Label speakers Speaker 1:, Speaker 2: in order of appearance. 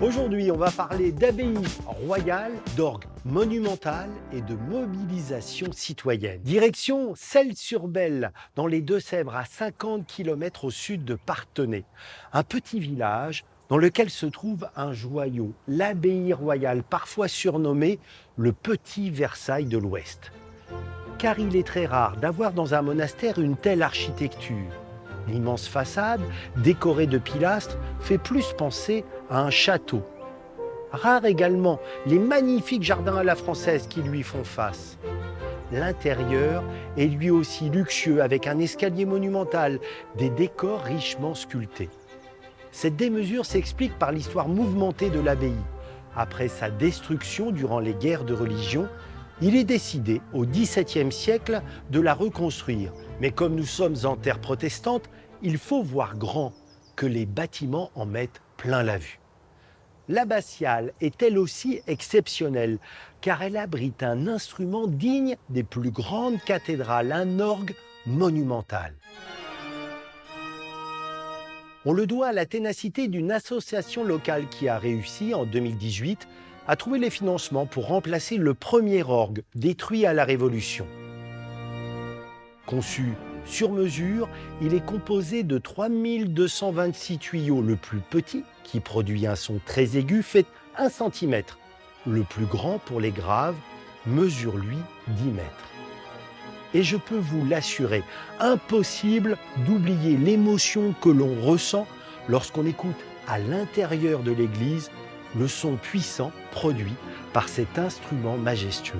Speaker 1: Aujourd'hui, on va parler d'abbaye royale, d'orgue monumental et de mobilisation citoyenne. Direction Celles-sur-Belle, dans les Deux-Sèvres, à 50 km au sud de Parthenay. Un petit village dans lequel se trouve un joyau, l'abbaye royale, parfois surnommée le Petit Versailles de l'Ouest. Car il est très rare d'avoir dans un monastère une telle architecture. L'immense façade, décorée de pilastres, fait plus penser à un château. Rares également les magnifiques jardins à la française qui lui font face. L'intérieur est lui aussi luxueux avec un escalier monumental, des décors richement sculptés. Cette démesure s'explique par l'histoire mouvementée de l'abbaye. Après sa destruction durant les guerres de religion, il est décidé au XVIIe siècle de la reconstruire. Mais comme nous sommes en terre protestante, il faut voir grand, que les bâtiments en mettent plein la vue. L'abbatiale est elle aussi exceptionnelle, car elle abrite un instrument digne des plus grandes cathédrales, un orgue monumental. On le doit à la ténacité d'une association locale qui a réussi, en 2018, à trouver les financements pour remplacer le premier orgue détruit à la Révolution. Conçu sur mesure, il est composé de 3226 tuyaux. Le plus petit, qui produit un son très aigu, fait 1 cm. Le plus grand, pour les graves, mesure lui 10 mètres. Et je peux vous l'assurer, impossible d'oublier l'émotion que l'on ressent lorsqu'on écoute à l'intérieur de l'église le son puissant produit par cet instrument majestueux.